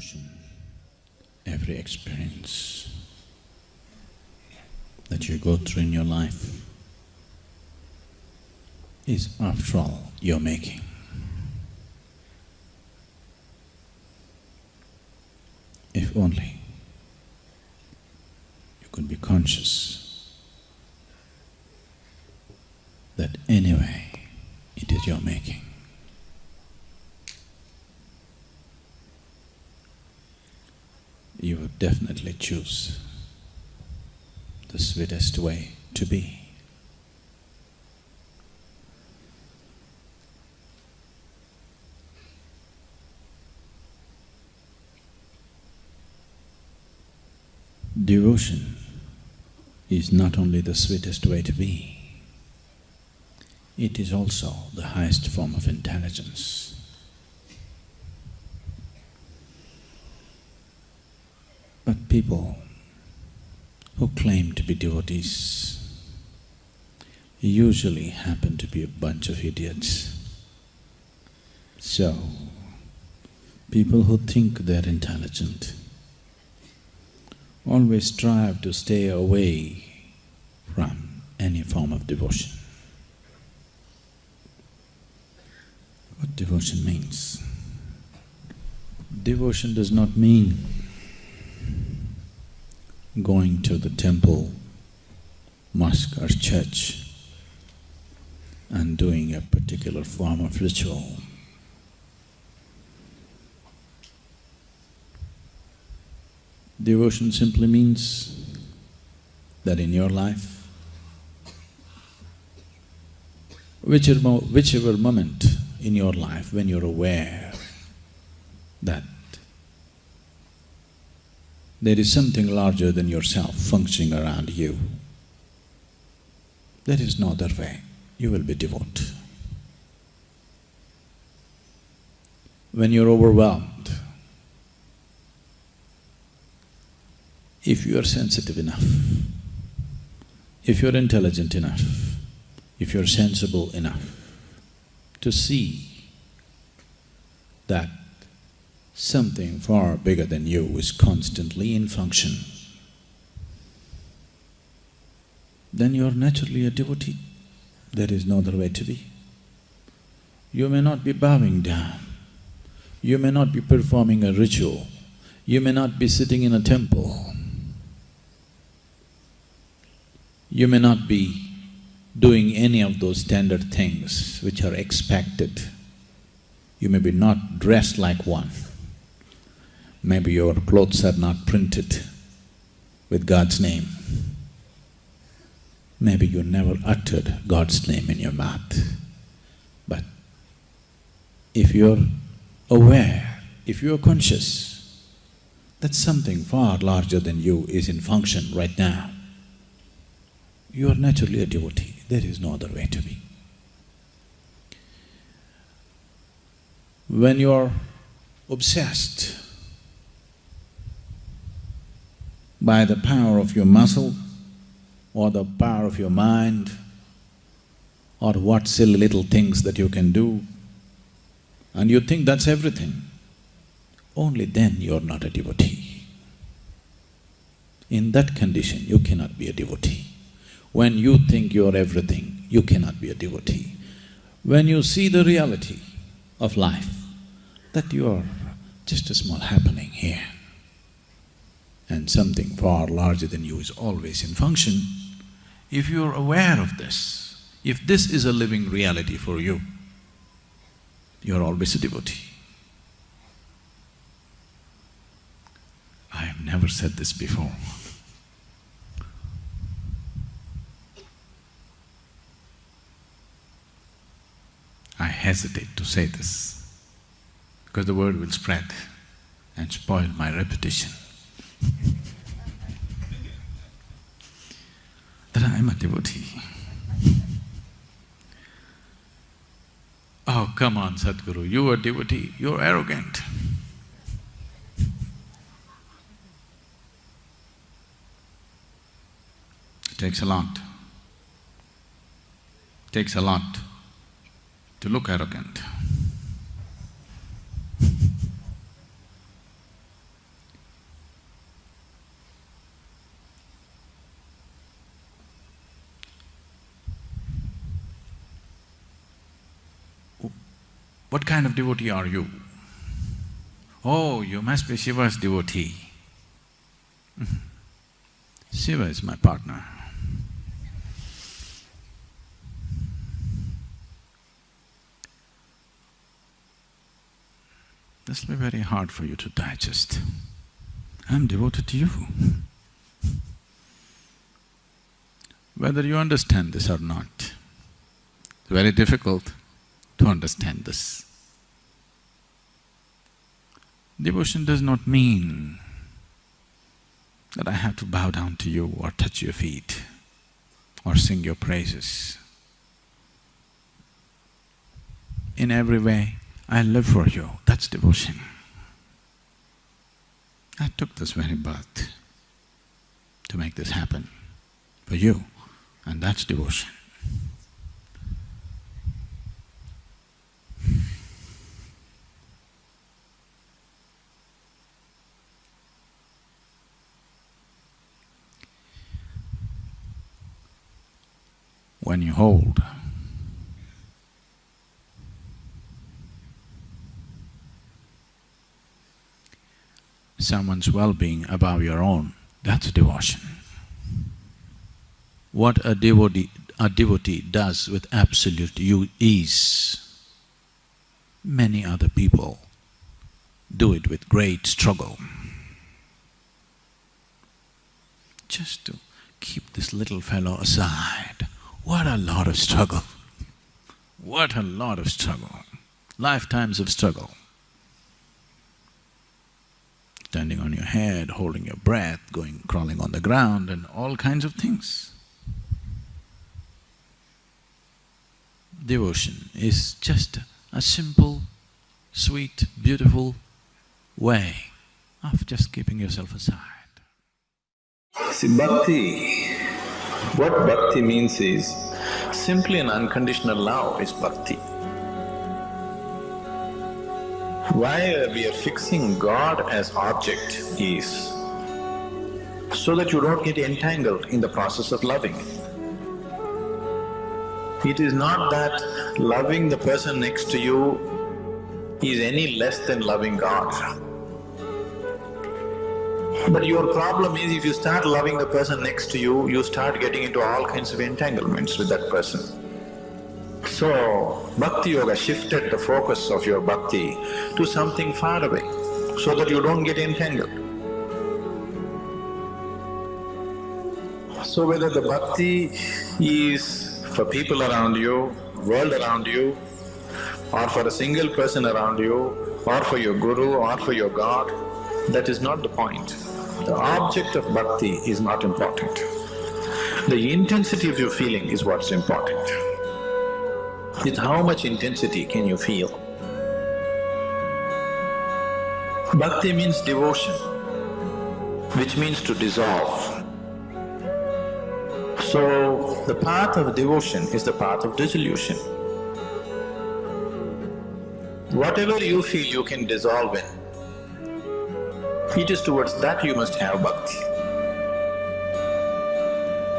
emotion, every experience that you go through in your life is, after all, your making. If only you could be conscious that anyway it is your making. You would definitely choose the sweetest way to be. Devotion is not only the sweetest way to be, it is also the highest form of intelligence. But people who claim to be devotees usually happen to be a bunch of idiots. So, people who think they're intelligent always strive to stay away from any form of devotion. What devotion means? Devotion does not mean going to the temple, mosque or church and doing a particular form of ritual. Devotion simply means that in your life, whichever moment in your life when you're aware that there is something larger than yourself functioning around you, there is no other way, you will be devout. When you're overwhelmed, if you are sensitive enough, if you're intelligent enough, if you're sensible enough to see that something far bigger than you is constantly in function, then you're naturally a devotee. There is no other way to be. You may not be bowing down, you may not be performing a ritual, you may not be sitting in a temple, you may not be doing any of those standard things which are expected. You may be not dressed like one. Maybe your clothes are not printed with God's name. Maybe you never uttered God's name in your mouth. But if you're aware, if you're conscious that something far larger than you is in function right now, you are naturally a devotee. There is no other way to be. When you're obsessed by the power of your muscle or the power of your mind or what silly little things that you can do, and you think that's everything, only then you're not a devotee. In that condition, you cannot be a devotee. When you think you're everything, you cannot be a devotee. When you see the reality of life, that you're just a small happening here, and something far larger than you is always in function, if you're aware of this, if this is a living reality for you, you're always a devotee. I have never said this before. I hesitate to say this because the word will spread and spoil my reputation. That I am a devotee. Oh, come on, Sadhguru, you are a devotee, you're arrogant. It takes a lot. It takes a lot to look arrogant. What kind of devotee are you? Oh, you must be Shiva's devotee. Shiva is my partner. This will be very hard for you to digest. I'm devoted to you. Whether you understand this or not, it's very difficult to understand this. Devotion does not mean that I have to bow down to you or touch your feet or sing your praises. In every way, I live for you, that's devotion. I took this very birth to make this happen for you, and that's devotion. When you hold someone's well-being above your own, that's devotion. What a devotee does with absolute ease, many other people do it with great struggle. Just to keep this little fellow aside, what a lot of struggle! What a lot of struggle! Lifetimes of struggle. Standing on your head, holding your breath, crawling on the ground and all kinds of things. Devotion is just a simple, sweet, beautiful way of just keeping yourself aside. See, bhakti, what bhakti means is simply an unconditional love is bhakti. Why we are fixing God as object is so that you don't get entangled in the process of loving. It is not that loving the person next to you is any less than loving God. But your problem is if you start loving the person next to you, you start getting into all kinds of entanglements with that person. So, Bhakti Yoga shifted the focus of your bhakti to something far away, so that you don't get entangled. So whether the bhakti is for people around you, world around you, or for a single person around you, or for your guru, or for your God, that is not the point. The object of bhakti is not important. The intensity of your feeling is what's important. With how much intensity can you feel? Bhakti means devotion, which means to dissolve. So, the path of devotion is the path of dissolution. Whatever you feel you can dissolve in, it is towards that you must have bhakti.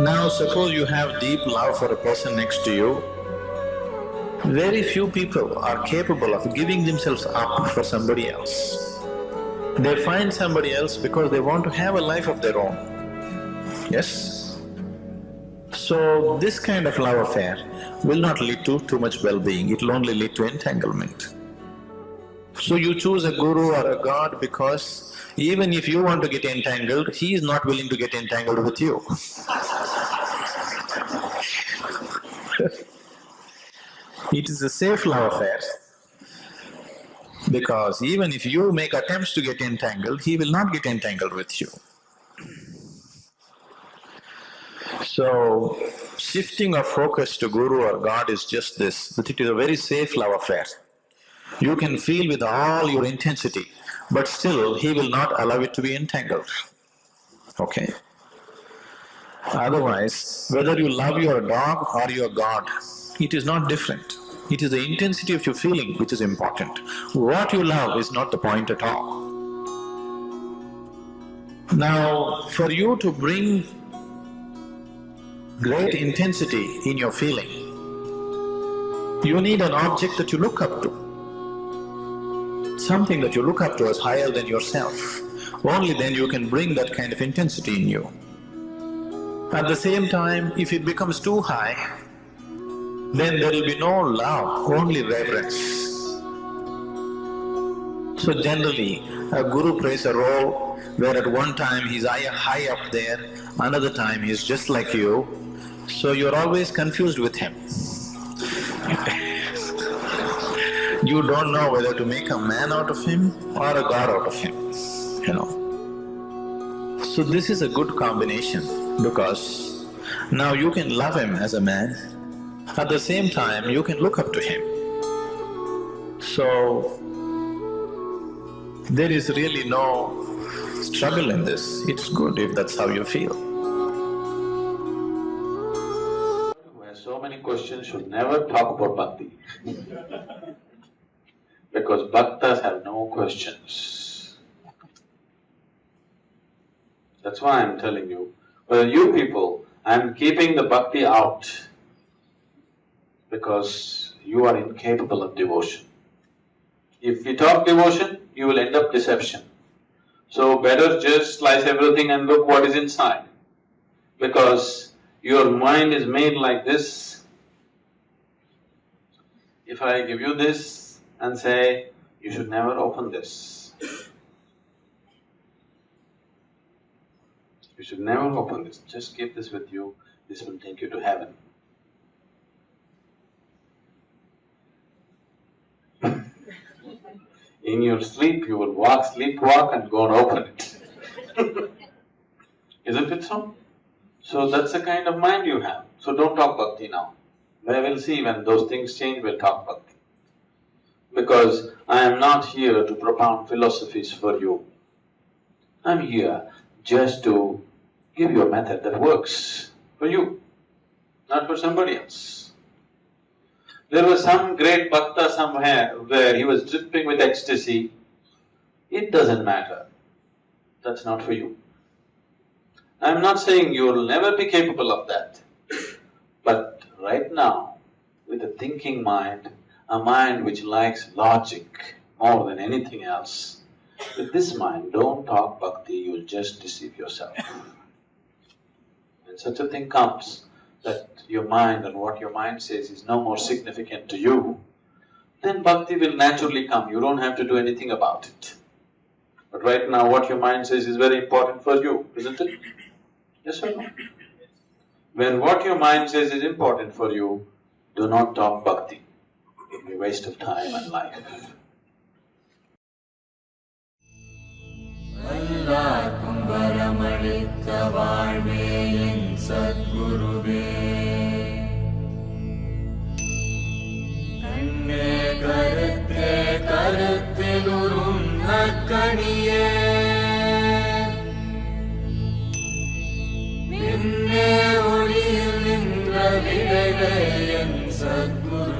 Now suppose you have deep love for a person next to you, very few people are capable of giving themselves up for somebody else. They find somebody else because they want to have a life of their own. Yes? So this kind of love affair will not lead to too much well-being, it will only lead to entanglement. So you choose a guru or a god because even if you want to get entangled, he is not willing to get entangled with you. It is a safe love affair, because even if you make attempts to get entangled, he will not get entangled with you. So, shifting of focus to guru or god is just this, that it is a very safe love affair. You can feel with all your intensity, but still he will not allow it to be entangled, okay? Otherwise, whether you love your dog or your god, it is not different. It is the intensity of your feeling which is important. What you love is not the point at all. Now, for you to bring great intensity in your feeling, you need an object that you look up to. something that you look up to as higher than yourself. Only then you can bring that kind of intensity in you. At the same time, if it becomes too high, then there will be no love, only reverence. So generally, a guru plays a role where at one time he's high up there, another time he's just like you, so you're always confused with him. You don't know whether to make a man out of him or a god out of him, you know. So this is a good combination because now you can love him as a man, at the same time you can look up to him. So there is really no struggle in this. It's good if that's how you feel. Who has so many questions should never talk about bhakti. Because bhaktas have no questions. That's why I'm telling you, well, you people, I'm keeping the bhakti out because you are incapable of devotion. If we talk devotion, you will end up deception. So better just slice everything and look what is inside. Because your mind is made like this. If I give you this and say, you should never open this. You should never open this, just keep this with you, this will take you to heaven. In your sleep, you will sleepwalk and go and open it. Isn't it so? So that's the kind of mind you have. So don't talk bhakti now. We will see when those things change, we'll talk bhakti. Because I am not here to propound philosophies for you. I'm here just to give you a method that works for you, not for somebody else. There was some great bhakta somewhere where he was dripping with ecstasy. It doesn't matter. That's not for you. I'm not saying you'll never be capable of that. But right now, with a thinking mind, a mind which likes logic more than anything else, with this mind, don't talk bhakti, you'll just deceive yourself. When such a thing comes, that your mind and what your mind says is no more significant to you, then bhakti will naturally come, you don't have to do anything about it. But right now what your mind says is very important for you, isn't it? Yes or no? When what your mind says is important for you, do not talk bhakti. It will be a waste of time and life. Sadhguruve Kanne karutte karuttilurum nakkaniye Minne oliyil nindra vidaigayen Sadhguru